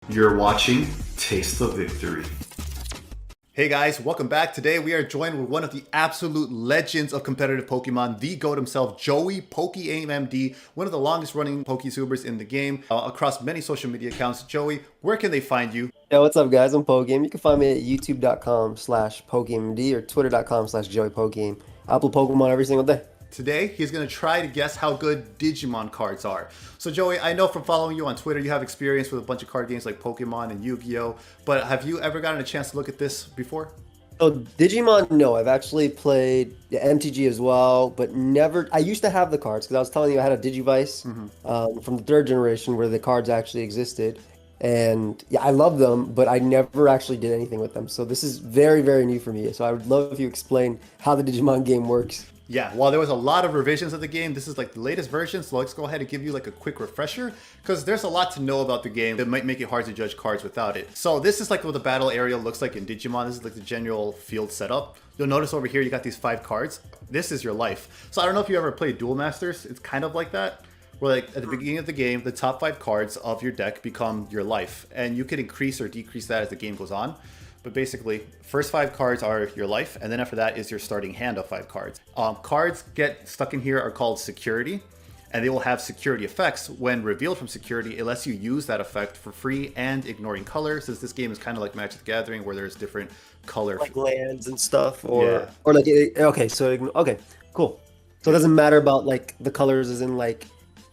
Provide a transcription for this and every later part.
You're watching Taste of Victory. Hey guys, welcome back. Today we are joined with one of the absolute legends of competitive Pokemon, the GOAT himself, Joey PokeaimMD, one of the longest running Pokesubers in the game, across many social media accounts. Joey, where can they find you? Yo, what's up, guys? I'm Pokeaim. You can find me at youtube.com/PokeaimMD or twitter.com/JoeyPokeaim. I upload Pokemon every single day. Today, he's going to try to guess how good Digimon cards are. So Joey, I know from following you on Twitter, you have experience with a bunch of card games like Pokemon and Yu-Gi-Oh! But have you ever gotten a chance to look at this before? So Digimon, no, I've actually played the MTG as well, but never. I used to have the cards because I was telling you I had a Digivice from the third generation where the cards actually existed. And yeah, I love them, but I never actually did anything with them. So this is very, very new for me. So I would love if you explain how the Digimon game works. Yeah, while there was a lot of revisions of the game, this is like the latest version, so let's go ahead and give you like a quick refresher, because there's a lot to know about the game that might make it hard to judge cards without it. So this is like what the battle area looks like in Digimon. This is like the general field setup. You'll notice over here you got these 5 cards. This is your life. So I don't know if you ever played Duel Masters. It's kind of like that, where like at the beginning of the game, the top 5 cards of your deck become your life, and you can increase or decrease that as the game goes on. But basically, first 5 cards are your life, and then after that is your starting hand of 5 cards. Cards get stuck in here are called security, and they will have security effects. When revealed from security, it lets you use that effect for free and ignoring color, since this game is kind of like Magic the Gathering, where there's different color. Like lands and stuff, or like, okay, so, okay, cool. So it doesn't matter about like the colors as in like,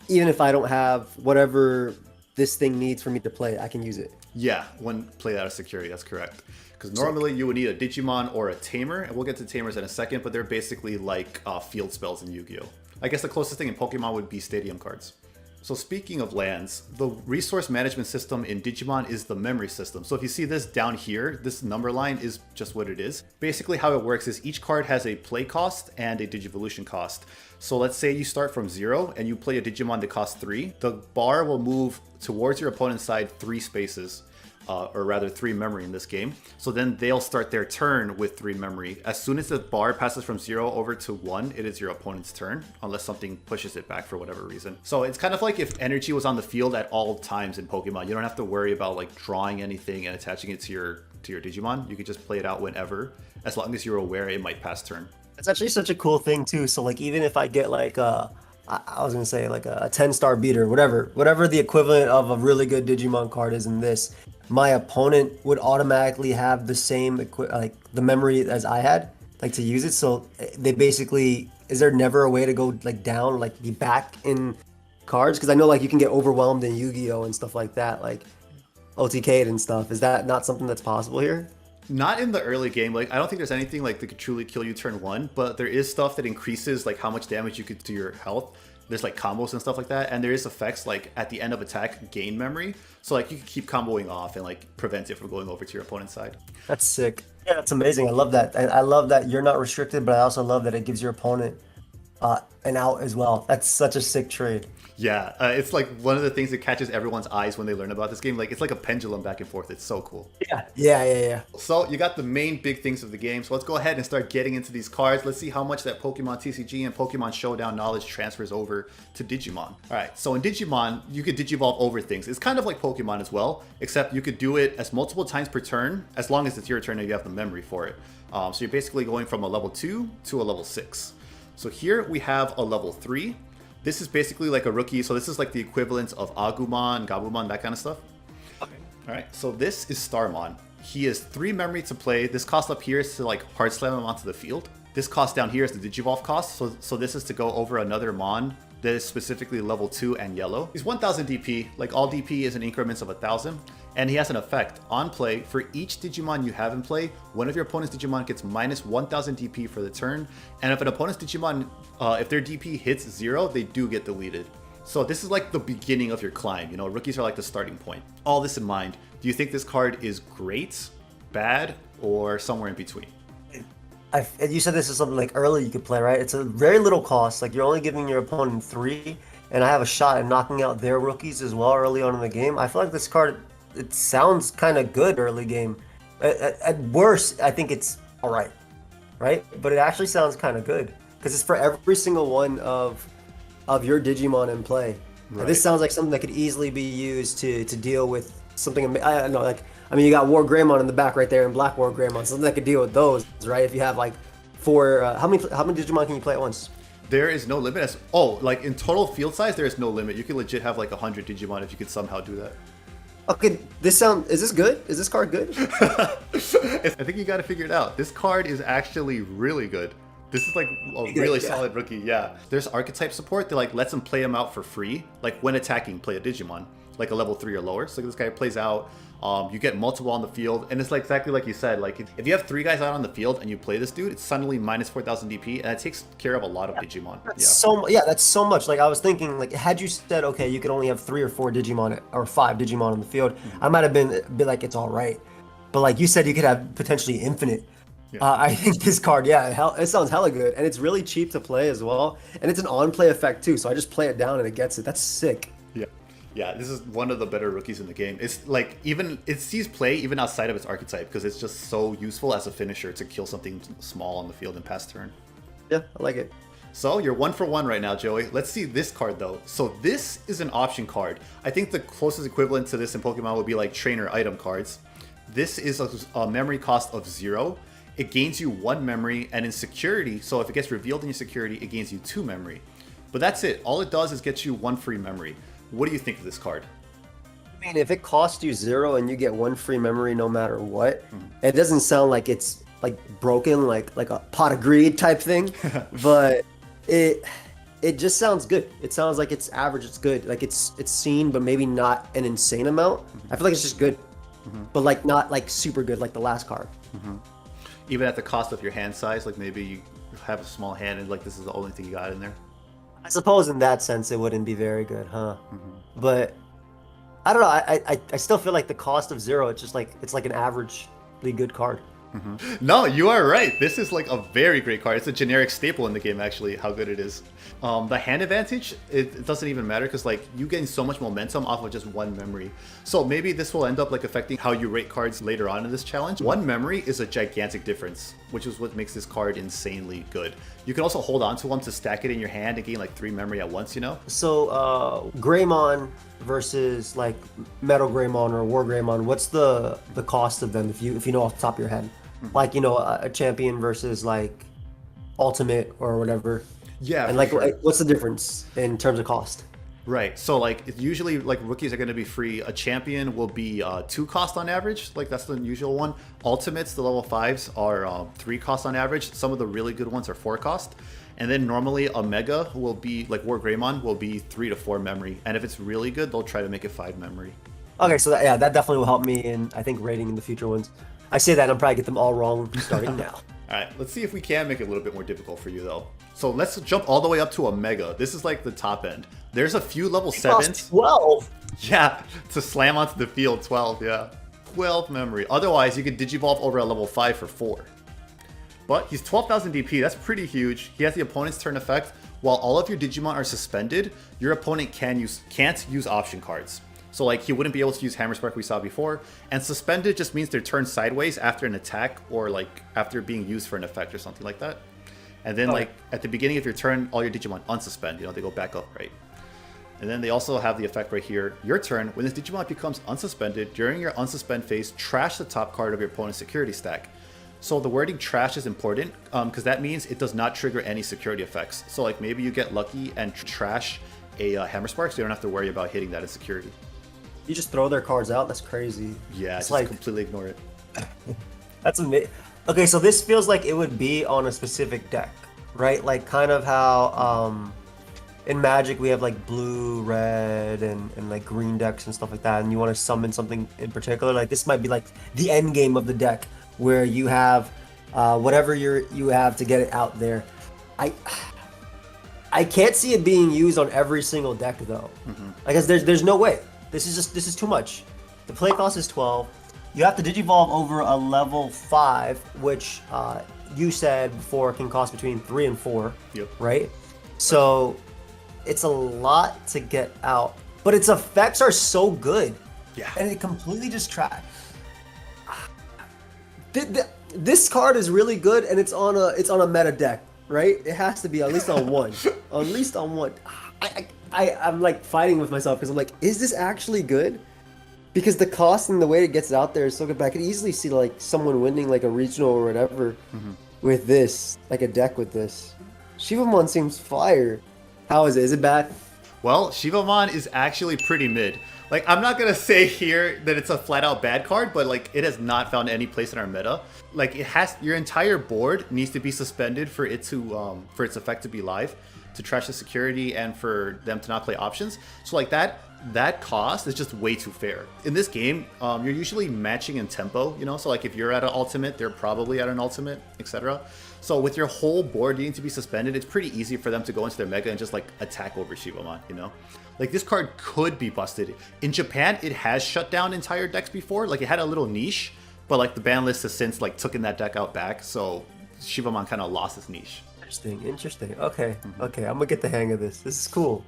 even if I don't have whatever this thing needs for me to play, I can use it. Yeah, when played out of security, that's correct. Because normally you would need a Digimon or a Tamer, and we'll get to Tamers in a second, but they're basically like field spells in Yu-Gi-Oh! I guess the closest thing in Pokemon would be stadium cards. So speaking of lands, the resource management system in Digimon is the memory system. So if you see this down here, this number line is just what it is. Basically how it works is each card has a play cost and a Digivolution cost. So let's say you start from 0 and you play a Digimon that costs 3. The bar will move towards your opponent's side 3 spaces. Or rather 3 memory in this game. So then they'll start their turn with 3 memory. As soon as the bar passes from 0 over to 1, it is your opponent's turn, unless something pushes it back for whatever reason. So it's kind of like if energy was on the field at all times in Pokemon. You don't have to worry about like drawing anything and attaching it to your Digimon. You can just play it out whenever, as long as you're aware it might pass turn. It's actually such a cool thing too. So like even if I get like I was gonna say like a 10-star beater, whatever the equivalent of a really good Digimon card is in this, my opponent would automatically have the same like the memory as I had, like to use it. So they basically, is there never a way to go like down, like be back in cards? Because I know like you can get overwhelmed in Yu-Gi-Oh and stuff like that, like OTK'd and stuff. Is that not something that's possible here? Not in the early game. Like I don't think there's anything like that could truly kill you turn 1, but there is stuff that increases like how much damage you could do your health. There's like combos and stuff like that, and there is effects like at the end of attack gain memory, so like you can keep comboing off and like prevent it from going over to your opponent's side. That's sick. Yeah, that's amazing. I love that. I love that you're not restricted, but I also love that it gives your opponent an out as well. That's such a sick trade. Yeah, it's like one of the things that catches everyone's eyes when they learn about this game. Like it's like a pendulum back and forth. It's so cool. Yeah. So you got the main big things of the game. So let's go ahead and start getting into these cards. Let's see how much that Pokemon TCG and Pokemon Showdown knowledge transfers over to Digimon. All right, so in Digimon, you could Digivolve over things. It's kind of like Pokemon as well, except you could do it as multiple times per turn, as long as it's your turn and you have the memory for it. So you're basically going from a level 2 to a level 6. So here we have a level 3. This is basically like a rookie, so this is like the equivalent of Agumon, Gabumon, that kind of stuff. Okay. All right, so this is Starmon. He has 3 memory to play. This cost up here is to like hard slam him onto the field. This cost down here is the Digivolve cost, so this is to go over another Mon that is specifically level 2 and yellow. He's 1000 DP, like all DP is in increments of 1000, and he has an effect. On play, for each Digimon you have in play, one of your opponent's Digimon gets minus 1000 DP for the turn, and if an opponent's Digimon, if their DP hits 0, they do get deleted. So this is like the beginning of your climb, you know, rookies are like the starting point. All this in mind, do you think this card is great, bad, or somewhere in between? You said this is something like early you could play, right? It's a very little cost. Like you're only giving your opponent 3, and I have a shot at knocking out their rookies as well early on in the game. I feel like this card, it sounds kind of good early game. At worst, I think it's all right? But it actually sounds kind of good because it's for every single one of your Digimon in play. Right. This sounds like something that could easily be used to deal with something. I don't know, like I mean, you got War Greymon in the back right there, and Black War Greymon, something that could deal with those, right? If you have like four, how many Digimon can you play at once? There is no limit. Like in total field size, there is no limit. You can legit have like 100 Digimon if you could somehow do that. Okay, is this good? Is this card good? I think you got to figure it out. This card is actually really good. This is like a really solid rookie, yeah. There's archetype support that like lets him play him out for free. Like when attacking, play a Digimon, like a level 3 or lower. So this guy plays out, you get multiple on the field, and it's like exactly like you said, like if you have 3 guys out on the field and you play this dude, it's suddenly minus 4,000 DP, and it takes care of a lot of Digimon. That's so much. Like I was thinking, like had you said, okay, you could only have 3 or 4 Digimon or 5 Digimon on the field, I might have been like, it's all right. But like you said, you could have potentially infinite. I think this card, it sounds hella good, and it's really cheap to play as well, and it's an on-play effect too. So I just play it down and it gets it. That's sick. Yeah, this is one of the better rookies in the game. It's like it sees play even outside of its archetype because it's just so useful as a finisher to kill something small on the field and pass turn. Yeah, I like it. So you're 1 for 1 right now, Joey. Let's see this card though. So this is an option card. I think the closest equivalent to this in Pokemon would be like trainer item cards. This is a memory cost of 0. It gains you 1 memory, and in security, so if it gets revealed in your security, it gains you 2 memory. But that's it. All it does is get you 1 free memory. What do you think of this card? I mean, if it costs you 0 and you get 1 free memory no matter what, it doesn't sound like it's like broken, like a pot of greed type thing, but it just sounds good. It sounds like it's average. It's good. Like it's seen, but maybe not an insane amount. I feel like it's just good, but like not like super good like the last card. Even at the cost of your hand size, like maybe you have a small hand and like this is the only thing you got in there. I suppose in that sense it wouldn't be very good, huh? But I don't know. I still feel like the cost of 0, it's just like it's like an averagely good card. No, you are right. This is like a very great card. It's a generic staple in the game, actually, how good it is. The hand advantage, it doesn't even matter because like you gain so much momentum off of just 1 memory. So maybe this will end up like affecting how you rate cards later on in this challenge. 1 memory is a gigantic difference, which is what makes this card insanely good. You can also hold on to one to stack it in your hand and gain like 3 memory at once, you know? So Greymon versus like Metal Greymon or War Greymon, what's the cost of them if you know off the top of your head? Like, you know, a champion versus like ultimate or whatever. Yeah. And like, what's the difference in terms of cost? Right. So like usually like rookies are going to be free. A champion will be 2 cost on average. Like that's the usual one. Ultimates, the level 5s are 3 cost on average. Some of the really good ones are 4 cost. And then normally a mega will be like War Greymon will be 3 to 4 memory. And if it's really good, they'll try to make it 5 memory. Okay, so that definitely will help me in, I think, rating in the future ones. I say that and I'll probably get them all wrong starting now. All right, let's see if we can make it a little bit more difficult for you though. So let's jump all the way up to a mega. This is like the top end. There's a few level 7s. 12. Yeah, to slam onto the field, 12, yeah. 12 memory. Otherwise, you could Digivolve over a level 5 for 4. But he's 12,000 DP, that's pretty huge. He has the opponent's turn effect. While all of your Digimon are suspended, your opponent can't use option cards. So like he wouldn't be able to use Hammer Spark we saw before. And suspended just means they're turned sideways after an attack or like after being used for an effect or something like that. And then like at the beginning of your turn, all your Digimon unsuspend, you know, they go back up, right? And then they also have the effect right here. Your turn, when this Digimon becomes unsuspended, during your unsuspend phase, trash the top card of your opponent's security stack. So the wording trash is important because that means it does not trigger any security effects. So like maybe you get lucky and trash a Hammer Spark, so you don't have to worry about hitting that in security. You just throw their cards out? That's crazy. Yeah, it's just like completely ignore it. That's amazing. Okay, so this feels like it would be on a specific deck, right? Like kind of how in Magic we have like blue, red, and like green decks and stuff like that, and you want to summon something in particular. Like this might be like the end game of the deck where you have whatever you have to get it out there. I can't see it being used on every single deck though. I guess there's no way. This is too much. The play cost is 12. You have to Digivolve over a level 5, which you said before can cost between 3 and 4. Yep. Right? So it's a lot to get out. But its effects are so good. Yeah. And it completely just tracks. This card is really good, and it's on a meta deck, right? It has to be at least on one. At least on one. I'm like fighting with myself because I'm like, is this actually good? Because the cost and the way it gets out there is so good. But I could easily see like someone winning like a regional or whatever with this, like a deck with this. Shivamon seems fire. How is it? Is it bad? Well, Shivamon is actually pretty mid. Like, I'm not gonna say here that it's a flat out bad card, but like, it has not found any place in our meta. Like, it has, your entire board needs to be suspended for it to, for its effect to be live, to trash the security, and for them to not play options. So like that cost is just way too fair. In this game, you're usually matching in tempo, you know? So like, if you're at an ultimate, they're probably at an ultimate, etc. So with your whole board needing to be suspended, it's pretty easy for them to go into their mega and just like attack over Shivamon, you know? Like, this card could be busted. In Japan, it has shut down entire decks before. Like, it had a little niche, but like the ban list has since like taken that deck out back. So Shivamon kind of lost its niche. Interesting. Okay, okay, I'm gonna get the hang of this. This is cool.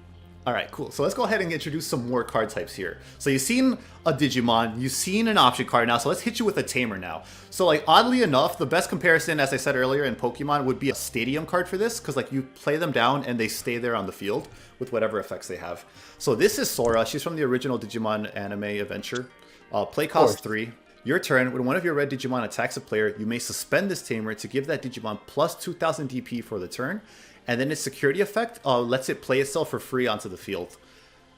All right, cool. So let's go ahead and introduce some more card types here. So you've seen a Digimon, you've seen an option card now, so let's hit you with a Tamer now. So like, oddly enough, the best comparison, as I said earlier in Pokemon, would be a stadium card for this, because like, you play them down and they stay there on the field with whatever effects they have. So this is Sora. She's from the original Digimon anime adventure. Play cost 3. Your turn, when one of your red Digimon attacks a player, you may suspend this Tamer to give that Digimon plus 2000 DP for the turn. And then its security effect lets it play itself for free onto the field.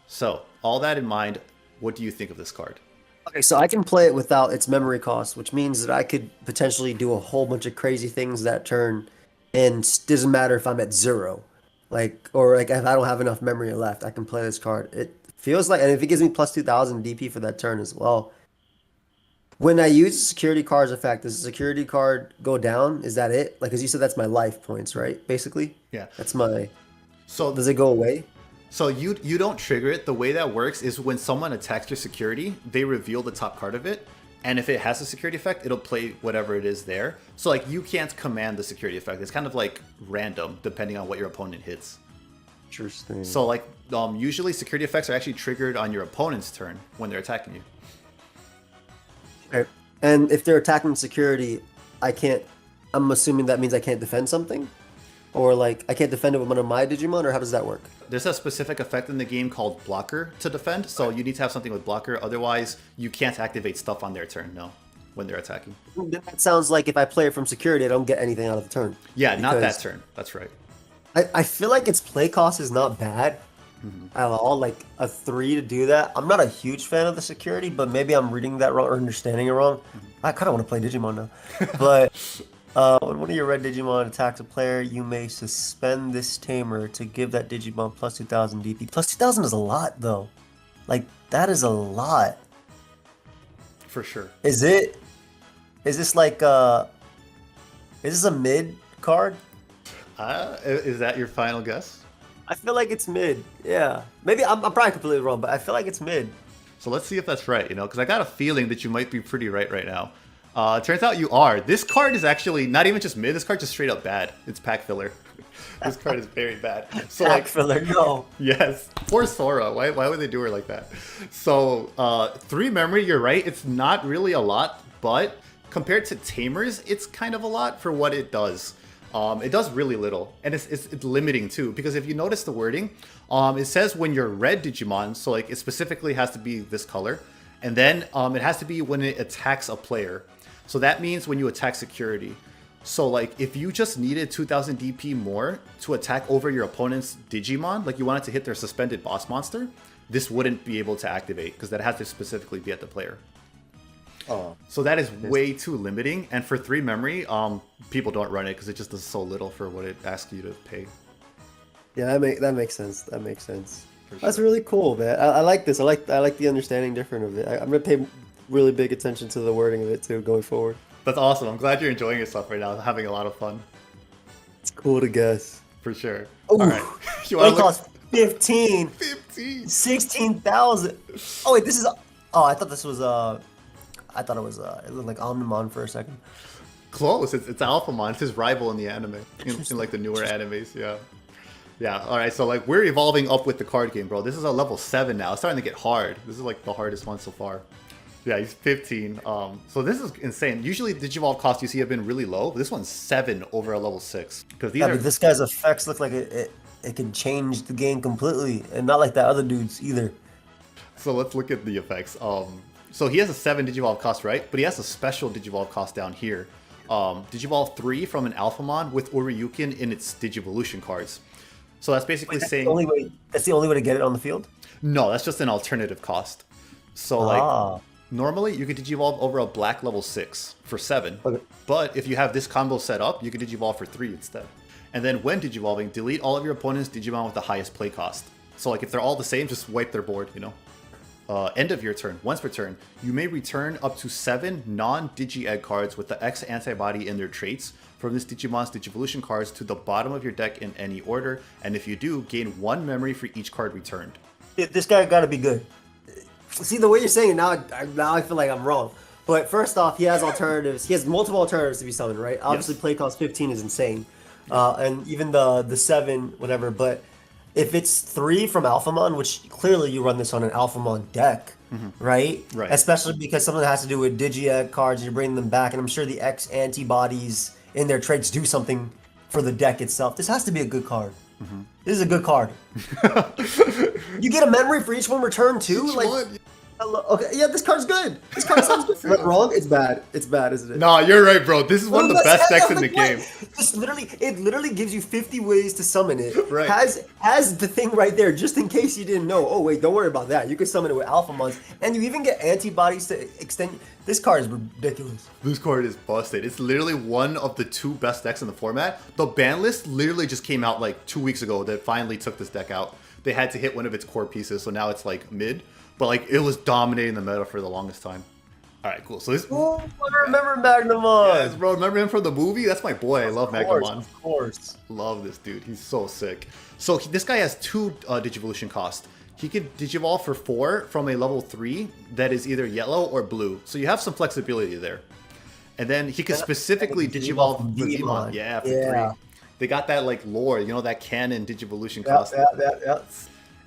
So, all that in mind, what do you think of this card? Okay, so I can play it without its memory cost, which means that I could potentially do a whole bunch of crazy things that turn, and it doesn't matter if I'm at 0. Like, or like if I don't have enough memory left, I can play this card. It feels like, and if it gives me plus 2000 DP for that turn as well. When I use the security card's effect, does the security card go down? Is that it? Like, as you said, that's my life points, right? Basically? Yeah. That's my... So does it go away? So you don't trigger it. The way that works is when someone attacks your security, they reveal the top card of it. And if it has a security effect, it'll play whatever it is there. So like, you can't command the security effect. It's kind of like random depending on what your opponent hits. Interesting. So like, usually security effects are actually triggered on your opponent's turn when they're attacking you. Okay. And if they're attacking security, I can't... I'm assuming that means I can't defend something? Or like, I can't defend it with one of my Digimon, or how does that work? There's a specific effect in the game called Blocker to defend, so you need to have something with Blocker, otherwise you can't activate stuff on their turn, no, when they're attacking. That sounds like if I play it from security, I don't get anything out of the turn. Yeah, not that turn, that's right. I feel like its play cost is not bad at all, like a 3 to do that. I'm not a huge fan of the security, but maybe I'm reading that wrong or understanding it wrong. I kind of want to play Digimon now. But when one of your red Digimon attacks a player, you may suspend this Tamer to give that Digimon plus 2000 DP. Plus 2000 is a lot, though. Like, that is a lot. For sure. Is this like, is this a mid card? Is that your final guess? I feel like it's mid. Yeah. Maybe I'm probably completely wrong, but I feel like it's mid. So let's see if that's right, you know, because I got a feeling that you might be pretty right now. It turns out you are. This card is actually not even just mid. This card just straight up bad. It's pack filler. This card is very bad. So pack filler, no. Yes. Poor Sora. Why would they do her like that? So 3 memory, you're right. It's not really a lot, but compared to Tamers, it's kind of a lot for what it does. It does really little, and it's limiting too, because if you notice the wording, it says when you're red Digimon, so like it specifically has to be this color, and then it has to be when it attacks a player. So that means when you attack security. So like, if you just needed 2000 DP more to attack over your opponent's Digimon, like you wanted to hit their suspended boss monster, this wouldn't be able to activate, because that has to specifically be at the player. Oh. So that is way too limiting, and for 3 memory, people don't run it because it just does so little for what it asks you to pay. Yeah, that makes sense. That makes sense. For sure. That's really cool, man. I like this. I like the understanding different of it. I'm gonna pay really big attention to the wording of it too going forward. That's awesome. I'm glad you're enjoying yourself right now, having a lot of fun. It's cool to guess. For sure. Ooh, all right. It costs 15. 15. 16,000. Oh wait, this is. Oh, I thought this was I thought it was it looked like Omnimon for a second. Close. It's Alphamon. It's his rival in the anime, in like the newer animes. Yeah. Yeah. All right. So like, we're evolving up with the card game, bro. This is a level 7 now. It's starting to get hard. This is like the hardest one so far. Yeah, he's 15. So this is insane. Usually Digivolve costs you see have been really low, but this one's 7 over a level 6. Because these are... but this guy's effects look like it can change the game completely, and not like that other dude's either. So let's look at the effects. So he has a 7 Digivolve cost, right? But he has a special Digivolve cost down here. Digivolve 3 from an Alphamon with Ouryuken in its Digivolution cards. So that's basically saying... That's the only way to get it on the field? No, that's just an alternative cost. So like, normally you could Digivolve over a black level 6 for 7. Okay. But if you have this combo set up, you can Digivolve for 3 instead. And then when Digivolving, delete all of your opponent's Digimon with the highest play cost. So like if they're all the same, just wipe their board, you know? End of your turn, once per turn, you may return up to 7 non-Digi-Egg cards with the X antibody in their traits from this Digimon's Digivolution cards to the bottom of your deck in any order, and if you do, gain 1 memory for each card returned. This guy gotta be good. See, the way you're saying it now I feel like I'm wrong. But first off, he has alternatives. He has multiple alternatives to be summoned, right? Obviously, play cost 15 is insane. And even the 7, whatever, but if it's 3 from Alphamon, which clearly you run this on an Alphamon deck, right? Right. Especially because something that has to do with Digi-Egg cards, you're bringing them back, and I'm sure the X antibodies in their traits do something for the deck itself. This has to be a good card. This is a good card. You get a memory for each one return too? Okay, yeah, this card's good. This card sounds good. Am I wrong? It's bad. It's bad, isn't it? Nah, you're right, bro. This is one of the best decks in the game. It literally gives you 50 ways to summon it. Right. Has the thing right there, just in case you didn't know. Oh wait, don't worry about that. You can summon it with Alphamons, and you even get antibodies to extend. This card is ridiculous. This card is busted. It's literally one of the 2 best decks in the format. The ban list literally just came out like 2 weeks ago that finally took this deck out. They had to hit one of its core pieces, so now it's like mid. But like it was dominating the meta for the longest time. All right, cool. So this. Oh, I remember Magnamon. Yes, bro. Remember him from the movie? That's my boy. I love Magnamon. Of course. Love this dude. He's so sick. So this guy has 2 Digivolution cost. He could Digivolve for 4 from a level 3 that is either yellow or blue. So you have some flexibility there. And then he could specifically Digivolve for Digimon. Yeah, for 3. They got that like lore, you know, that canon Digivolution cost. Yeah.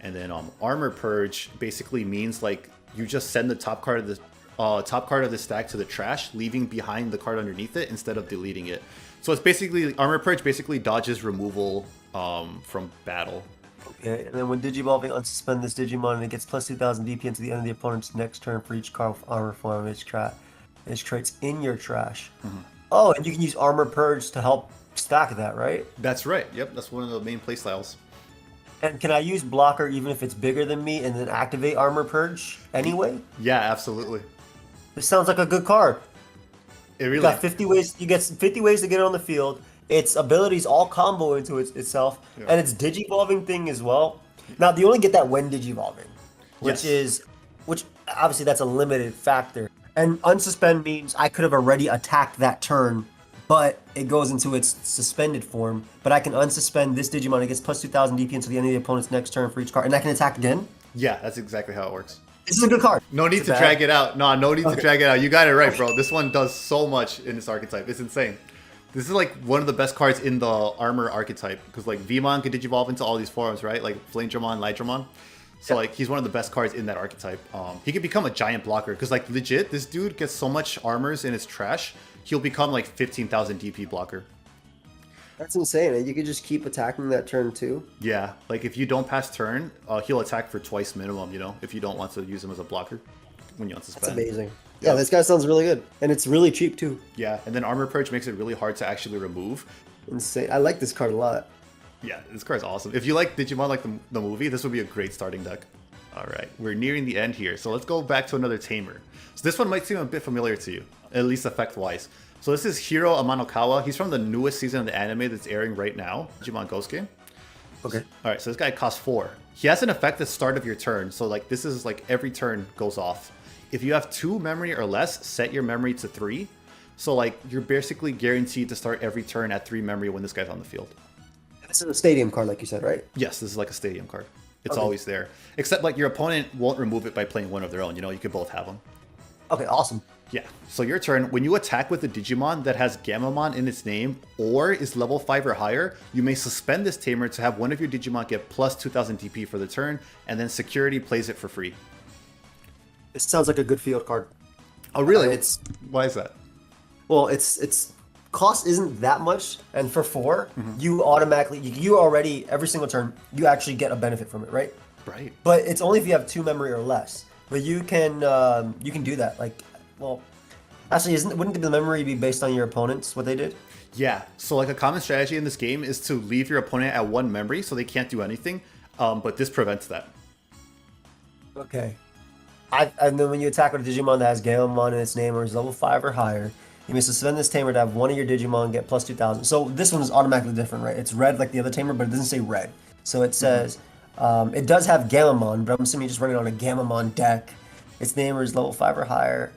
And then Armor Purge basically means like you just send the top card of the stack to the trash, leaving behind the card underneath it instead of deleting it. So it's basically Armor Purge basically dodges removal from battle. Okay, and then when Digivolving, unsuspend this Digimon and it gets plus 2,000 DP into the end of the opponent's next turn for each card with armor form of its traits in your trash. Oh, and you can use Armor Purge to help stack that, right? That's right. Yep, that's one of the main playstyles. And can I use Blocker even if it's bigger than me and then activate Armor Purge anyway? Yeah, absolutely. This sounds like a good card. It really. You got 50 ways. You get 50 ways to get it on the field. Its abilities all combo into itself, and its Digivolving thing as well. Now you only get that when Digivolving, which obviously that's a limited factor. And unsuspend means I could have already attacked that turn, but it goes into its suspended form. But I can unsuspend this Digimon. It gets plus 2,000 DP until the end of the opponent's next turn for each card, and I can attack again. Yeah, that's exactly how it works. This is a good card. No need to drag it out. No need to drag it out. You got it right, bro. This one does so much in this archetype. It's insane. This is like one of the best cards in the armor archetype because like Vmon could Digivolve into all these forms, right? Like Flamedramon, Lightramon. So like he's one of the best cards in that archetype. He could become a giant blocker because like legit, this dude gets so much armors in his trash. He'll become like 15,000 DP blocker. That's insane. And you could just keep attacking that turn too. Yeah, like if you don't pass turn, he'll attack for twice minimum. You know, if you don't want to use him as a blocker when you unsuspend. That's amazing. Yeah, this guy sounds really good, and it's really cheap too. Yeah, and then Armor Purge makes it really hard to actually remove. Insane. I like this card a lot. Yeah, this card's awesome. If you like Digimon like the movie, this would be a great starting deck. All right, we're nearing the end here, so let's go back to another Tamer. So this one might seem a bit familiar to you, at least effect-wise. So this is Hiro Amanokawa. He's from the newest season of the anime that's airing right now, Digimon Ghost game. Okay. All right, so this guy costs 4. He has an effect at the start of your turn, so like this is like every turn goes off. If you have 2 memory or less, set your memory to 3. So like you're basically guaranteed to start every turn at 3 memory when this guy's on the field. This is a stadium card, like you said, right? Yes, this is like a stadium card. It's always there. Except like your opponent won't remove it by playing one of their own. You know, you could both have them. Okay, awesome. Yeah. So your turn, when you attack with a Digimon that has Gammamon in its name or is level 5 or higher, you may suspend this Tamer to have one of your Digimon get plus 2,000 DP for the turn, and then security plays it for free. It sounds like a good field card. Oh, really? Why is that? Well, it's cost isn't that much, and for 4, you automatically you already every single turn you actually get a benefit from it, right? Right. But it's only if you have 2 memory or less. But you can do that. Like, well, actually, wouldn't the memory be based on your opponents? What they did? Yeah, so like a common strategy in this game is to leave your opponent at 1 memory so they can't do anything, but this prevents that. Okay. And then when you attack with a Digimon that has Gamamon in its name or is level 5 or higher, you may suspend this tamer to have one of your Digimon get plus 2,000. So this one is automatically different, right? It's red like the other tamer, but it doesn't say red. So it says, it does have Gamamon, but I'm assuming you're just running on a Gamamon deck. Its name is level 5 or higher.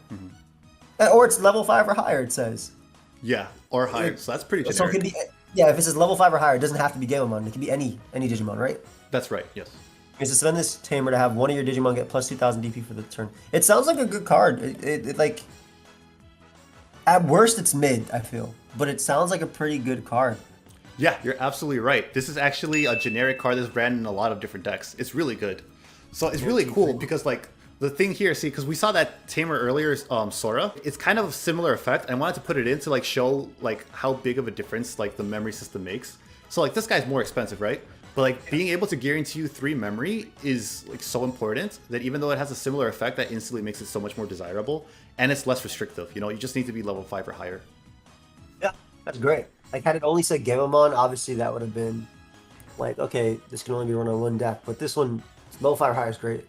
Or it's level 5 or higher, it says. Yeah, or higher, so that's pretty generic. So it could be, yeah, if it says level 5 or higher, it doesn't have to be Gamamon. It can be any Digimon, right? That's right, yes. You suspend this tamer to have one of your Digimon get plus 2,000 DP for the turn. It sounds like a good card. It like, at worst it's mid, I feel, but it sounds like a pretty good card. Yeah, you're absolutely right. This is actually a generic card that's ran in a lot of different decks. It's really good. So it's really cool because like the thing here, see, because we saw that tamer earlier, Sora. It's kind of a similar effect. I wanted to put it in to like show like how big of a difference like the memory system makes. So like this guy's more expensive, right? But like being able to guarantee you 3 memory is like so important that even though it has a similar effect, that instantly makes it so much more desirable, and it's less restrictive. You know, you just need to be level 5 or higher. Yeah, that's great. Like had it only said Gamamon, obviously that would have been like, okay, this can only be run on one deck. But this one, level 5 or higher is great.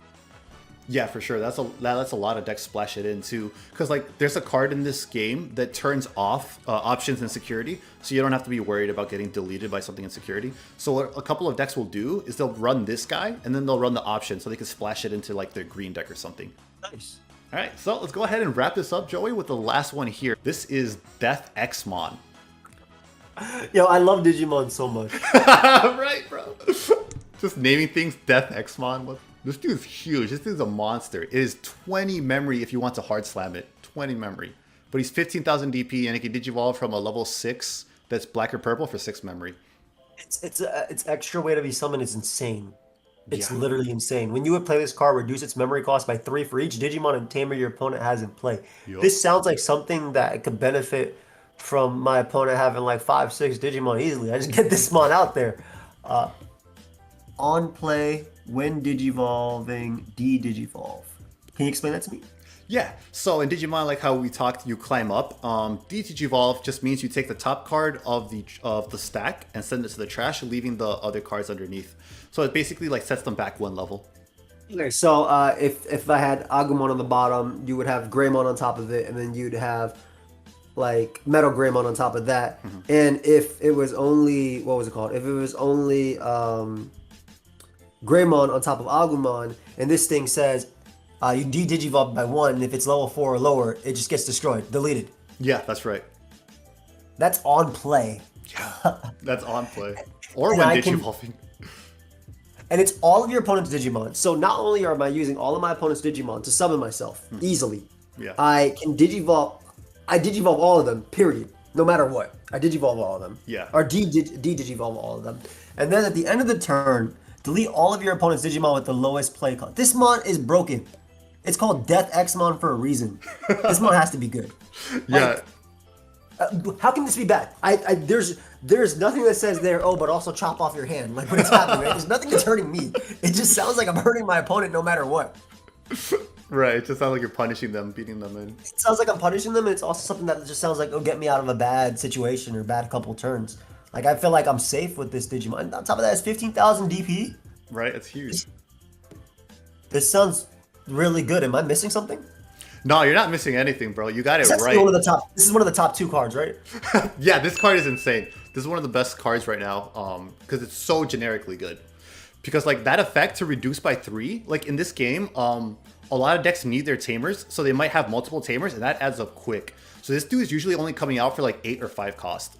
Yeah, for sure. That's a lot of decks splash it into, because like there's a card in this game that turns off options and security, so you don't have to be worried about getting deleted by something in security. So what a couple of decks will do is they'll run this guy and then they'll run the option so they can splash it into like their green deck or something. Nice. All right, so let's go ahead and wrap this up, Joey, with the last one here. This is DeathXmon. Yo, I love Digimon so much. Right, bro. Just naming things DeathXmon. This dude's huge. This dude's a monster. It is 20 memory if you want to hard slam it. 20 memory. But he's 15,000 DP and it can digivolve from a level 6 that's black or purple for 6 memory. It's extra way to be summoned is insane. It's Yeah. literally insane. When you would play this card, reduce its memory cost by 3 for each Digimon and tamer your opponent has in play. Yup. This sounds like something that could benefit from my opponent having like 5, 6 Digimon easily. I just get this mon out there. On play, when digivolving, de-digivolve. Can you explain that to me? Yeah, so in Digimon, like how we talked, you climb up. De-digivolve just means you take the top card of the stack and send it to the trash, leaving the other cards underneath. So it basically like sets them back 1 level. Okay, so if I had Agumon on the bottom, you would have Greymon on top of it, and then you'd have like Metal Greymon on top of that. And if it was only, what was it called? If it was only Greymon on top of Agumon, and this thing says you de-digivolve by 1, and if it's level 4 or lower, it just gets destroyed, deleted. Yeah, that's right. That's on play. Yeah, that's on play. Or And when I can- digivolving. And it's all of your opponent's Digimon. So not only am I using all of my opponent's Digimon to summon myself easily, Yeah. I can digivolve. I digivolve all of them, period. No matter what. I digivolve all of them. Yeah. Or de-digivolve all of them. And then at the end of the turn, delete all of your opponent's Digimon with the lowest play cost. This mon is broken. It's called DeathXmon for a reason. This mon has to be good. Yeah. How can this be bad? There's nothing that says there, oh, but also chop off your hand. Like when it's happening, right? There's nothing that's hurting me. It just sounds like I'm hurting my opponent no matter what. Right, it just sounds like you're punishing them, beating them in. It sounds like I'm punishing them, and it's also something that just sounds like, oh, get me out of a bad situation or bad couple turns. Like, I feel like I'm safe with this Digimon. And on top of that, it's 15,000 DP. Right, it's huge. This sounds really good. Am I missing something? No, you're not missing anything, bro. You got it This right. This is one of the top 2 cards, right? Yeah, this card is insane. This is one of the best cards right now, because it's so generically good. Because like that effect to reduce by 3, like in this game, a lot of decks need their tamers, so they might have multiple tamers, and that adds up quick. So this dude is usually only coming out for like 8 or 5 cost.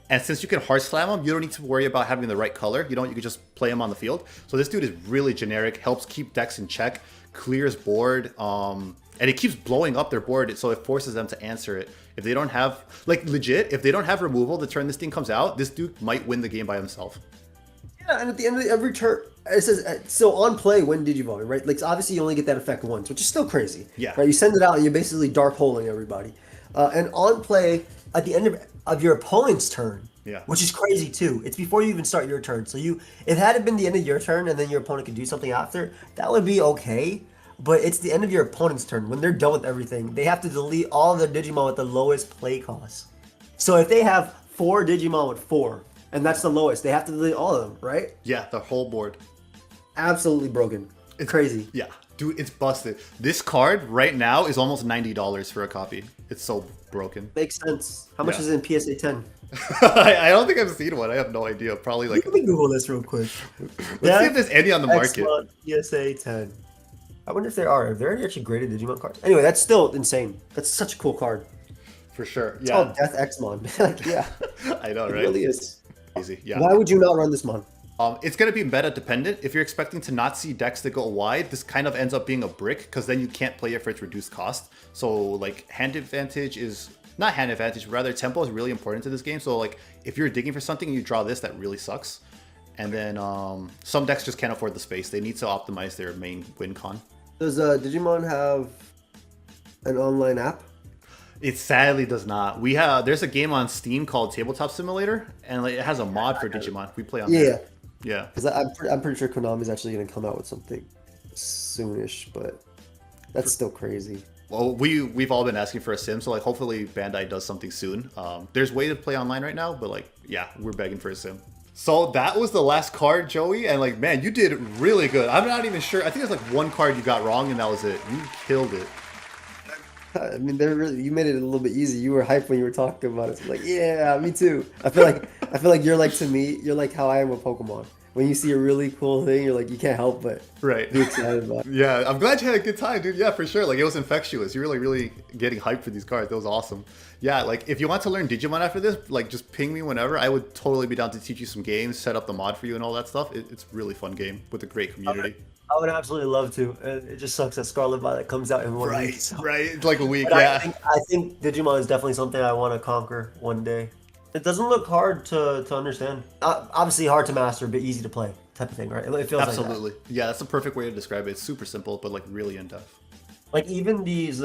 And since you can hard slam him, you don't need to worry about having the right color. You can just play him on the field. So this dude is really generic, helps keep decks in check, clears board, and it keeps blowing up their board, so it forces them to answer it. If they don't have, like legit, if they don't have removal the turn this thing comes out, this dude might win the game by himself. Yeah, and at the end of every turn, it says, so on play, when digivolving, right? Like, so obviously you only get that effect once, which is still crazy. Yeah. Right, you send it out and you're basically dark holing everybody. And on play, at the end of your opponent's turn, Yeah. which is crazy too. It's before you even start your turn. So if it had been the end of your turn and then your opponent could do something after, that would be okay. but it's the end of your opponent's turn. When they're done with everything, they have to delete all their Digimon with the lowest play cost. So if they have 4 Digimon with 4, and that's the lowest, they have to delete all of them, right? Yeah, the whole board. Absolutely broken. It's crazy. Yeah, dude, it's busted. This card right now is almost $90 for a copy. It's so broken. Makes sense. How much Yeah. is it in PSA 10? I don't think I've seen one. I have no idea. Probably like. Let me Google this real quick. Let's see if there's any on the market. DeathXmon PSA 10. I wonder if there are. Are there any actually graded Digimon cards? Anyway, that's still insane. That's such a cool card. For sure. It's Yeah. called DeathXmon. Like, yeah. I know, It right? really is. Easy. Yeah. Why would you not run this mon? It's going to be meta dependent. If you're expecting to not see decks that go wide, this kind of ends up being a brick because then you can't play it for its reduced cost. So like hand advantage is not hand advantage, rather tempo is really important to this game. So like if you're digging for something and you draw this, that really sucks. And then some decks just can't afford the space. They need to optimize their main win con. Does Digimon have an online app? It sadly does not. There's a game on Steam called Tabletop Simulator, and like, it has a mod for Digimon. We play on Yeah. there. Yeah. Because I'm pretty sure Konami's actually going to come out with something soonish, but that's still crazy. Well, we've all been asking for a sim, so like hopefully Bandai does something soon. There's way to play online right now, but like yeah, we're begging for a sim. So that was the last card, Joey, and like man, you did really good. I'm not even sure. I think there's like one card you got wrong, and that was it. You killed it. I mean, you made it a little bit easy. You were hyped when you were talking about it. So like, yeah, me too. I feel like you're like to me. You're like how I am with Pokemon. When you see a really cool thing, you're like you can't help but Right. be excited about it. Yeah, I'm glad you had a good time, dude. Yeah, for sure. Like it was infectious. You're like really getting hyped for these cards. That was awesome. Yeah, like if you want to learn Digimon after this, like just ping me whenever. I would totally be down to teach you some games, set up the mod for you and all that stuff. It's a really fun game with a great community. I would absolutely love to. It just sucks that Scarlet Violet comes out in 1 week. So. Right. It's like a week. But Yeah. I think Digimon is definitely something I want to conquer one day. It doesn't look hard to understand. Obviously hard to master, but easy to play type of thing, right? It feels Absolutely. Yeah, that's the perfect way to describe it. It's super simple, but like really in depth. like even these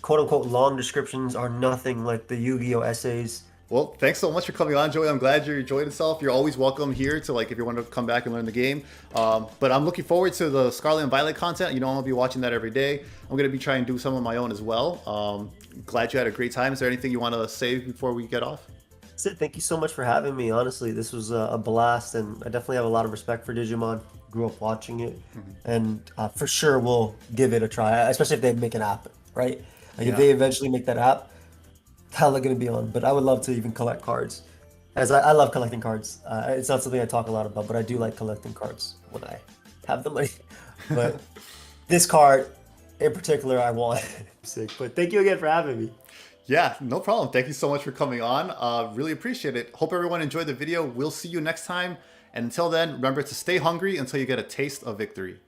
quote unquote long descriptions are nothing like the Yu-Gi-Oh essays. Well, thanks so much for coming on, Joey. I'm glad you enjoyed yourself. You're always welcome here to like if you want to come back and learn the game. But I'm looking forward to the Scarlet and Violet content. You know, I'm gonna be watching that every day. I'm gonna be trying to do some of my own as well. Glad you had a great time. Is there anything you want to say before we get off? That's it. Thank you so much for having me. Honestly, this was a blast, and I definitely have a lot of respect for Digimon. Grew up watching it, and for sure we'll give it a try, especially if they make an app, right? Like if they eventually make that app, hell, they're gonna be on. But I would love to even collect cards, as I love collecting cards. It's not something I talk a lot about, but I do like collecting cards when I have the money. But this card in particular, I want. Sick. But thank you again for having me. Yeah, no problem. Thank you so much for coming on. Really appreciate it. Hope everyone enjoyed the video. We'll see you next time. And until then, remember to stay hungry until you get a taste of victory.